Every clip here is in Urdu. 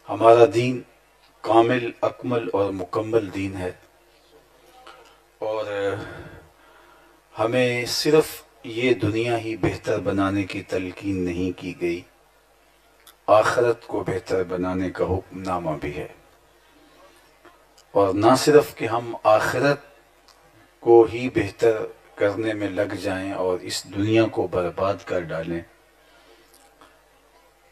ہمارا دین کامل، اکمل اور مکمل دین ہے، اور ہمیں صرف یہ دنیا ہی بہتر بنانے کی تلقین نہیں کی گئی، آخرت کو بہتر بنانے کا حکم نامہ بھی ہے۔ اور نہ صرف کہ ہم آخرت کو ہی بہتر کرنے میں لگ جائیں اور اس دنیا کو برباد کر ڈالیں،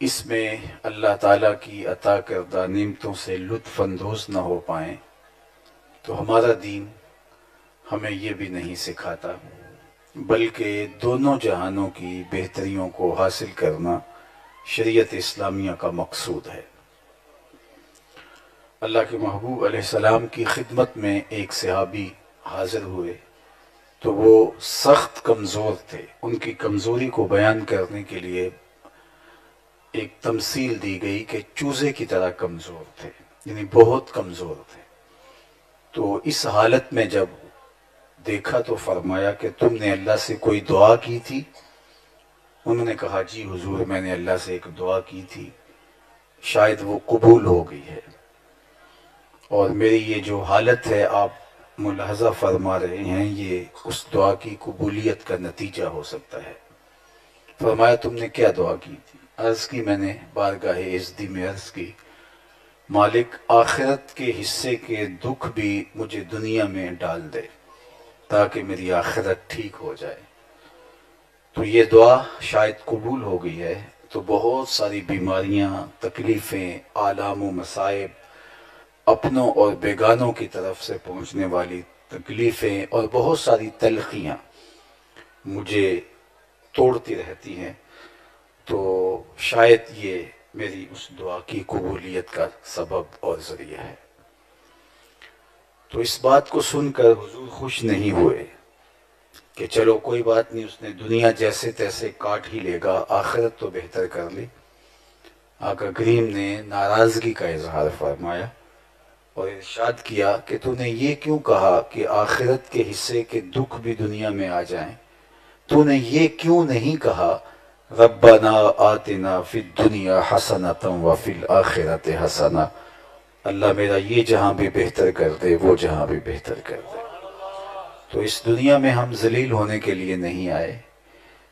اس میں اللہ تعالیٰ کی عطا کردہ نعمتوں سے لطف اندوز نہ ہو پائیں، تو ہمارا دین ہمیں یہ بھی نہیں سکھاتا، بلکہ دونوں جہانوں کی بہتریوں کو حاصل کرنا شریعت اسلامیہ کا مقصود ہے۔ اللہ کے محبوب علیہ السلام کی خدمت میں ایک صحابی حاضر ہوئے تو وہ سخت کمزور تھے۔ ان کی کمزوری کو بیان کرنے کے لیے ایک تمثیل دی گئی کہ چوزے کی طرح کمزور تھے، یعنی بہت کمزور تھے۔ تو اس حالت میں جب دیکھا تو فرمایا کہ تم نے اللہ سے کوئی دعا کی تھی؟ انہوں نے کہا جی حضور، میں نے اللہ سے ایک دعا کی تھی، شاید وہ قبول ہو گئی ہے، اور میری یہ جو حالت ہے آپ ملاحظہ فرما رہے ہیں، یہ اس دعا کی قبولیت کا نتیجہ ہو سکتا ہے۔ فرمایا تم نے کیا دعا کی تھی؟ عرض کی میں نے بارگاہ عزتی میں عرض کی، مالک آخرت کے حصے کے دکھ بھی مجھے دنیا میں ڈال دے تاکہ میری آخرت ٹھیک ہو جائے۔ تو یہ دعا شاید قبول ہو گئی ہے، تو بہت ساری بیماریاں، تکلیفیں، آلام و مصائب، اپنوں اور بیگانوں کی طرف سے پہنچنے والی تکلیفیں اور بہت ساری تلخیاں مجھے توڑتی رہتی ہیں، تو شاید یہ میری اس دعا کی قبولیت کا سبب اور ذریعہ ہے۔ تو اس بات کو سن کر حضور خوش نہیں ہوئے کہ چلو کوئی بات نہیں، اس نے دنیا جیسے تیسے کاٹ ہی لے گا، آخرت تو بہتر کر لی۔ آقا کریم نے ناراضگی کا اظہار فرمایا اور ارشاد کیا کہ تو نے یہ کیوں کہا کہ آخرت کے حصے کے دکھ بھی دنیا میں آ جائیں؟ تو نے یہ کیوں نہیں کہا ربنا آتنا فی الدنیا حسنۃ وفی الآخرۃ حسنہ، اللہ میرا یہ جہاں بھی بہتر کر دے، وہ جہاں بھی بہتر کر دے۔ تو اس دنیا میں ہم ذلیل ہونے کے لیے نہیں آئے،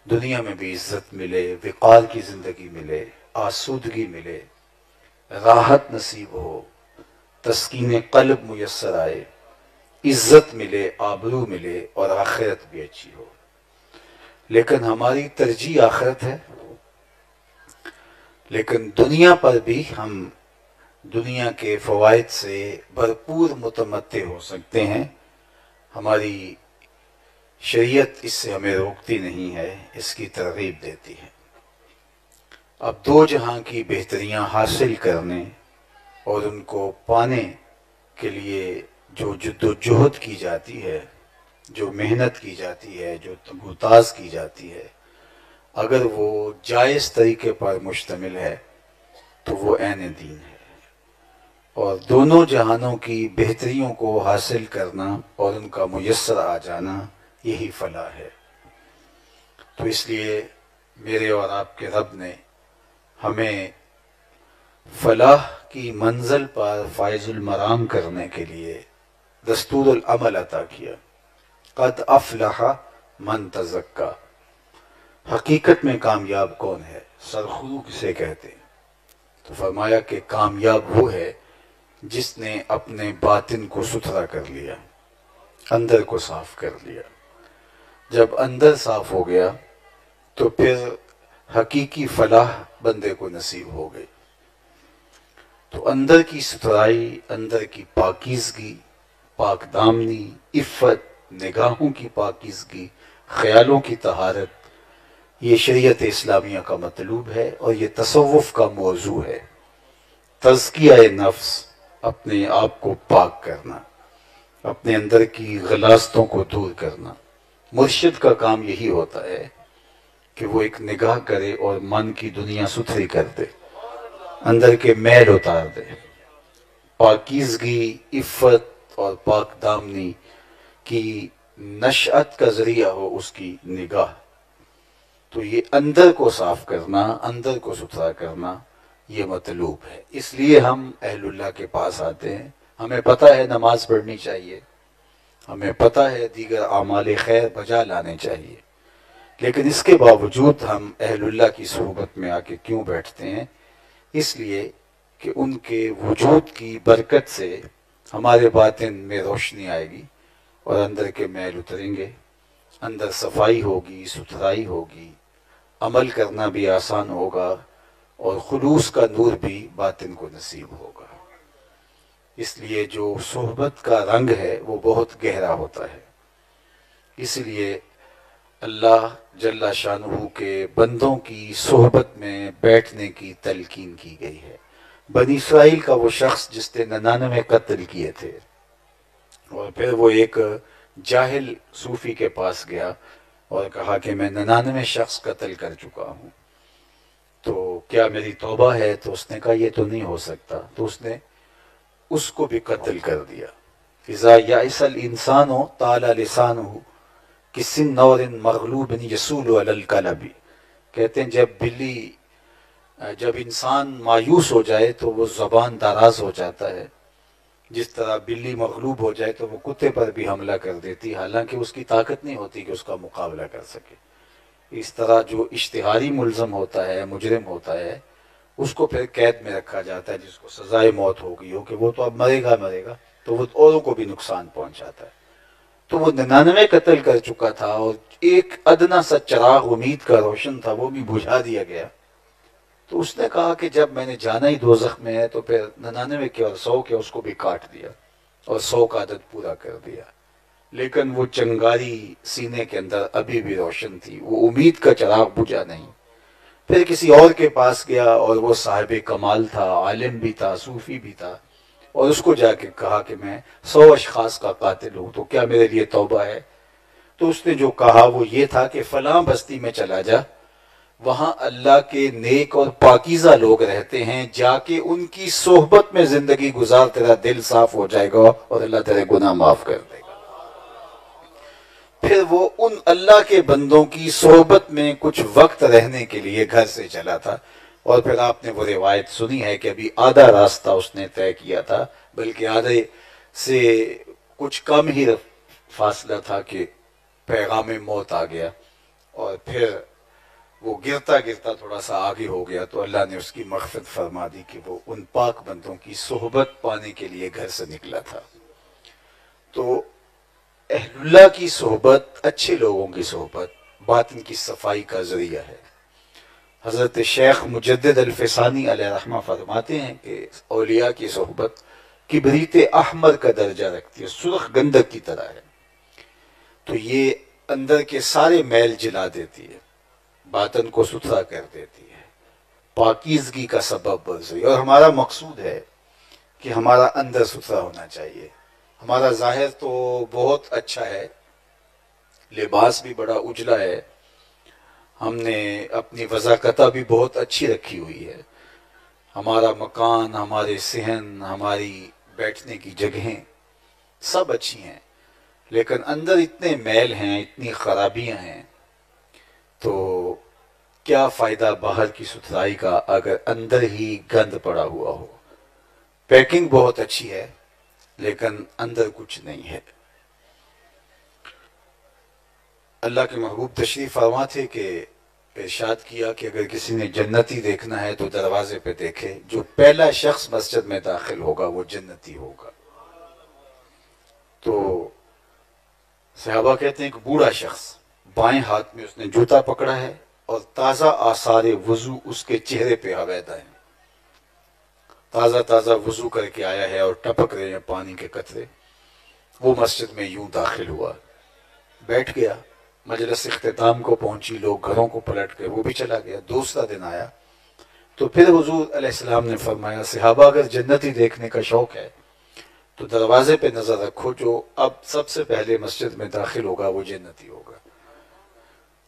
دنیا میں بھی عزت ملے، وقار کی زندگی ملے، آسودگی ملے، راحت نصیب ہو، تسکین قلب میسر آئے، عزت ملے، آبرو ملے اور آخرت بھی اچھی ہو۔ لیکن ہماری ترجیح آخرت ہے، لیکن دنیا پر بھی ہم دنیا کے فوائد سے بھرپور متمتع ہو سکتے ہیں۔ ہماری شریعت اس سے ہمیں روکتی نہیں ہے، اس کی ترغیب دیتی ہے۔ اب دو جہاں کی بہتریاں حاصل کرنے اور ان کو پانے کے لیے جو جد و جہد کی جاتی ہے، جو محنت کی جاتی ہے، جو تگوتاز کی جاتی ہے، اگر وہ جائز طریقے پر مشتمل ہے تو وہ عین دین ہے، اور دونوں جہانوں کی بہتریوں کو حاصل کرنا اور ان کا میسر آ جانا یہی فلاح ہے۔ تو اس لیے میرے اور آپ کے رب نے ہمیں فلاح کی منزل پر فائز المرام کرنے کے لیے دستور العمل عطا کیا۔ قد افلح من تزکا، حقیقت میں کامیاب کون ہے؟ سرخرو کسے کہتے ہیں؟ تو فرمایا کہ کامیاب وہ ہے جس نے اپنے باطن کو ستھرا کر لیا، اندر کو صاف کر لیا۔ جب اندر صاف ہو گیا تو پھر حقیقی فلاح بندے کو نصیب ہو گئی۔ تو اندر کی ستھرائی، اندر کی پاکیزگی، پاک دامنی، عفت، نگاہوں کی پاکیزگی، خیالوں کی طہارت، یہ شریعت اسلامیہ کا مطلوب ہے اور یہ تصوف کا موضوع ہے۔ تزکیہ نفس، اپنے آپ کو پاک کرنا، اپنے اندر کی غلاظتوں کو دور کرنا۔ مرشد کا کام یہی ہوتا ہے کہ وہ ایک نگاہ کرے اور من کی دنیا ستھری کر دے، اندر کے میل اتار دے۔ پاکیزگی، عفت اور پاک دامنی کی نشأت کا ذریعہ ہو اس کی نگاہ۔ تو یہ اندر کو صاف کرنا، اندر کو ستھرا کرنا، یہ مطلوب ہے۔ اس لیے ہم اہل اللہ کے پاس آتے ہیں۔ ہمیں پتہ ہے نماز پڑھنی چاہیے، ہمیں پتہ ہے دیگر اعمال خیر بجا لانے چاہیے، لیکن اس کے باوجود ہم اہل اللہ کی صحبت میں آ کے کیوں بیٹھتے ہیں؟ اس لیے کہ ان کے وجود کی برکت سے ہمارے باطن میں روشنی آئے گی اور اندر کے میل اتریں گے، اندر صفائی ہوگی، ستھرائی ہوگی، عمل کرنا بھی آسان ہوگا اور خلوص کا نور بھی باطن کو نصیب ہوگا۔ اس لیے جو صحبت کا رنگ ہے وہ بہت گہرا ہوتا ہے۔ اس لیے اللہ جل شانہ کے بندوں کی صحبت میں بیٹھنے کی تلقین کی گئی ہے۔ بنی اسرائیل کا وہ شخص جس نے 99 قتل کیے تھے اور پھر وہ ایک جاہل صوفی کے پاس گیا اور کہا کہ میں 99 شخص قتل کر چکا ہوں، تو کیا میری توبہ ہے؟ تو اس نے کہا یہ تو نہیں ہو سکتا، تو اس نے اس کو بھی قتل کر دیا۔ اذا یئس الانسان طال لسانہ کسن نور مغلوب یسول علی القلب، کہتے ہیں جب انسان مایوس ہو جائے تو وہ زبان دراز ہو جاتا ہے، جس طرح بلی مغلوب ہو جائے تو وہ کتے پر بھی حملہ کر دیتی، حالانکہ اس کی طاقت نہیں ہوتی کہ اس کا مقابلہ کر سکے۔ اس طرح جو اشتہاری ملزم ہوتا ہے، مجرم ہوتا ہے، اس کو پھر قید میں رکھا جاتا ہے، جس کو سزائے موت ہو گئی ہو کہ وہ تو اب مرے گا تو وہ اوروں کو بھی نقصان پہنچاتا ہے۔ تو وہ 99 قتل کر چکا تھا اور ایک ادنا سا چراغ امید کا روشن تھا، وہ بھی بجھا دیا گیا۔ تو اس نے کہا کہ جب میں نے جانا ہی دوزخ میں ہے تو پھر 99 کے اور 100 کے اس کو بھی کاٹ دیا اور 100 کا عدد پورا کر دیا۔ لیکن وہ چنگاری سینے کے اندر ابھی بھی روشن تھی، وہ امید کا چراغ بجھا نہیں۔ پھر کسی اور کے پاس گیا اور وہ صاحب کمال تھا، عالم بھی تھا، صوفی بھی تھا، اور اس کو جا کے کہا کہ میں 100 اشخاص کا قاتل ہوں، تو کیا میرے لیے توبہ ہے؟ تو اس نے جو کہا وہ یہ تھا کہ فلاں بستی میں چلا جا، وہاں اللہ کے نیک اور پاکیزہ لوگ رہتے ہیں، جا کے ان کی صحبت میں زندگی گزار، تیرا دل صاف ہو جائے گا اور اللہ تیرے گناہ معاف کر دے گا۔ پھر وہ ان اللہ کے بندوں کی صحبت میں کچھ وقت رہنے کے لیے گھر سے چلا تھا، اور پھر آپ نے وہ روایت سنی ہے کہ ابھی آدھا راستہ اس نے طے کیا تھا، بلکہ آدھے سے کچھ کم ہی فاصلہ تھا کہ پیغام موت آ گیا، اور پھر وہ گرتا گرتا تھوڑا سا آگے ہو گیا، تو اللہ نے اس کی مغفرت فرما دی کہ وہ ان پاک بندوں کی صحبت پانے کے لیے گھر سے نکلا تھا۔ تو اہل اللہ کی صحبت، اچھے لوگوں کی صحبت باطن کی صفائی کا ذریعہ ہے۔ حضرت شیخ مجدد الفسانی علیہ رحمہ فرماتے ہیں کہ اولیاء کی صحبت کبریت احمر کا درجہ رکھتی ہے، سرخ گندک کی طرح ہے، تو یہ اندر کے سارے میل جلا دیتی ہے، باطن کو ستھرا کر دیتی ہے، پاکیزگی کا سبب بن رہی ہے۔ اور ہمارا مقصود ہے کہ ہمارا اندر ستھرا ہونا چاہیے۔ ہمارا ظاہر تو بہت اچھا ہے، لباس بھی بڑا اجلا ہے، ہم نے اپنی وضاقتہ بھی بہت اچھی رکھی ہوئی ہے، ہمارا مکان، ہمارے صحن، ہماری بیٹھنے کی جگہیں سب اچھی ہیں، لیکن اندر اتنے میل ہیں، اتنی خرابیاں ہیں، تو کیا فائدہ باہر کی ستھرائی کا اگر اندر ہی گند پڑا ہوا ہو؟ پیکنگ بہت اچھی ہے لیکن اندر کچھ نہیں ہے۔ اللہ کے محبوب تشریف فرما تھے کہ ارشاد کیا کہ اگر کسی نے جنتی دیکھنا ہے تو دروازے پہ دیکھے، جو پہلا شخص مسجد میں داخل ہوگا وہ جنتی ہوگا۔ تو صحابہ کہتے ہیں کہ بوڑھا شخص، بائیں ہاتھ میں اس نے جوتا پکڑا ہے اور تازہ آثار وضو اس کے چہرے پہ حویدہ ہیں، تازہ تازہ وضو کر کے آیا ہے اور ٹپک رہے ہیں پانی کے قطرے، وہ مسجد میں یوں داخل ہوا، بیٹھ گیا، مجلس اختتام کو پہنچی، لوگ گھروں کو پلٹ گئے، وہ بھی چلا گیا۔ دوسرا دن آیا تو پھر حضور علیہ السلام نے فرمایا صحابہ اگر جنتی دیکھنے کا شوق ہے تو دروازے پہ نظر رکھو، جو اب سب سے پہلے مسجد میں داخل ہوگا وہ جنتی ہوگا۔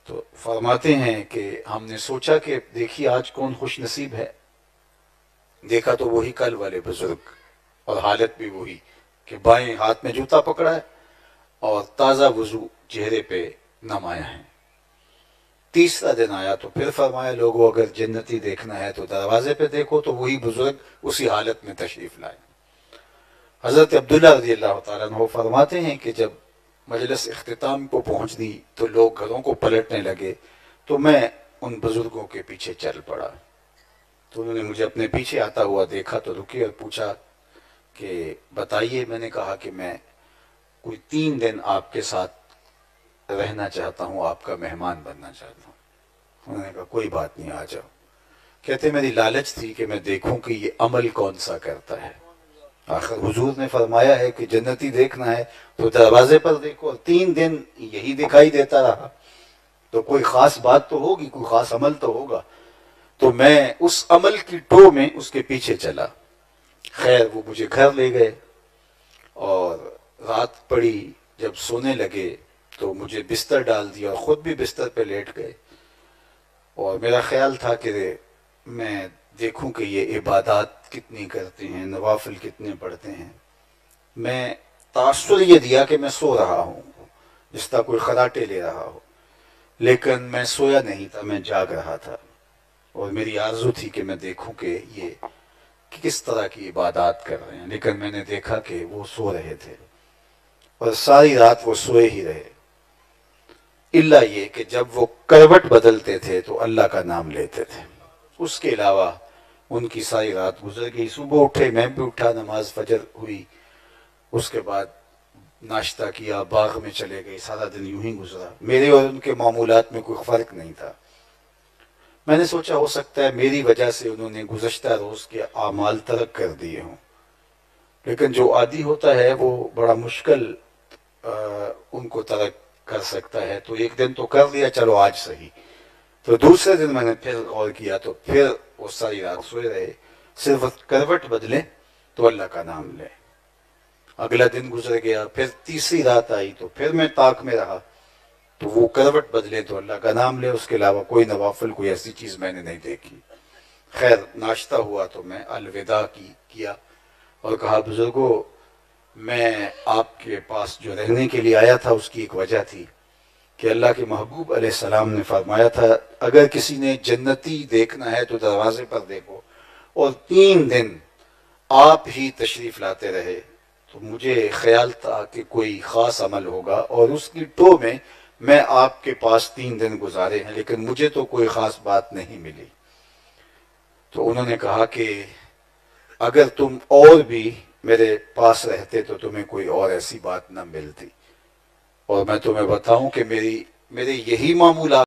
تو فرماتے ہیں کہ ہم نے سوچا کہ دیکھیے آج کون خوش نصیب ہے، دیکھا تو وہی کل والے بزرگ، اور حالت بھی وہی کہ بائیں ہاتھ میں جوتا پکڑا ہے اور تازہ وضو چہرے پہ نمایاں ہے۔ تیسرا دن آیا تو پھر فرمایا لوگوں اگر جنتی دیکھنا ہے تو دروازے پہ دیکھو، تو وہی بزرگ اسی حالت میں تشریف لائے۔ حضرت عبداللہ رضی اللہ تعالیٰ عنہ فرماتے ہیں کہ جب مجلس اختتام کو پہنچ دی تو لوگ گھروں کو پلٹنے لگے، تو میں ان بزرگوں کے پیچھے چل پڑا۔ تو انہوں نے مجھے اپنے پیچھے آتا ہوا دیکھا تو رکے اور پوچھا کہ بتائیے۔ میں نے کہا کہ میں کوئی 3 دن آپ کے ساتھ رہنا چاہتا ہوں، آپ کا مہمان بننا چاہتا ہوں۔ انہوں نے کہا کوئی بات نہیں، آ جاؤ۔ کہتے میری لالچ تھی کہ میں دیکھوں کہ یہ عمل کون سا کرتا ہے۔ آخر حضور نے فرمایا ہے کہ جنتی دیکھنا ہے تو دروازے پر دیکھو، اور 3 دن یہی دکھائی دیتا رہا تو کوئی خاص بات تو ہوگی، کوئی خاص عمل تو ہوگا۔ تو میں اس عمل کی ٹو میں اس کے پیچھے چلا۔ خیر وہ مجھے گھر لے گئے اور رات پڑی، جب سونے لگے تو مجھے بستر ڈال دیا اور خود بھی بستر پہ لیٹ گئے، اور میرا خیال تھا کہ میں دیکھوں کہ یہ عبادات کتنی کرتے ہیں، نوافل کتنے پڑھتے ہیں۔ میں تاثر یہ دیا کہ میں سو رہا ہوں، جس طرح کوئی خراٹے لے رہا ہو، لیکن میں سویا نہیں تھا، میں جاگ رہا تھا، اور میری آرزو تھی کہ میں دیکھوں کہ یہ کس طرح کی عبادات کر رہے ہیں۔ لیکن میں نے دیکھا کہ وہ سو رہے تھے، اور ساری رات وہ سوئے ہی رہے، الا یہ کہ جب وہ کروٹ بدلتے تھے تو اللہ کا نام لیتے تھے۔ اس کے علاوہ ان کی ساری رات گزر گئی۔ صبح اٹھے، میں بھی اٹھا، نماز فجر ہوئی، اس کے بعد ناشتہ کیا، باغ میں چلے گئے، سارا دن یوں ہی گزرا۔ میرے اور ان کے معمولات میں کوئی فرق نہیں تھا۔ میں نے سوچا ہو سکتا ہے میری وجہ سے انہوں نے گزشتہ روز کے اعمال ترک کر دیے ہوں، لیکن جو عادی ہوتا ہے وہ بڑا مشکل ان کو ترک کر سکتا ہے۔ تو ایک دن تو کر لیا، چلو آج صحیح۔ تو دوسرے دن میں نے پھر غور کیا تو پھر وہ ساری رات سوئے رہے، صرف کروٹ بدلے تو اللہ کا نام لے۔ اگلا دن گزر گیا، پھر تیسری رات آئی تو پھر میں طاق میں رہا، تو وہ کروٹ بدلے تو اللہ کا نام لے، اس کے علاوہ کوئی نوافل، کوئی ایسی چیز میں نے نہیں دیکھی۔ خیر ناشتہ ہوا تو میں الوداع کیا اور کہا بزرگوں میں آپ کے پاس جو رہنے کے لیے آیا تھا اس کی ایک وجہ تھی کہ اللہ کے محبوب علیہ السلام نے فرمایا تھا اگر کسی نے جنتی دیکھنا ہے تو دروازے پر دیکھو، اور 3 دن آپ ہی تشریف لاتے رہے، تو مجھے خیال تھا کہ کوئی خاص عمل ہوگا، اور اس کی ٹو میں آپ کے پاس 3 دن گزارے ہیں، لیکن مجھے تو کوئی خاص بات نہیں ملی۔ تو انہوں نے کہا کہ اگر تم اور بھی میرے پاس رہتے تو تمہیں کوئی اور ایسی بات نہ ملتی، اور میں تمہیں بتاؤں کہ میرے یہی معمولات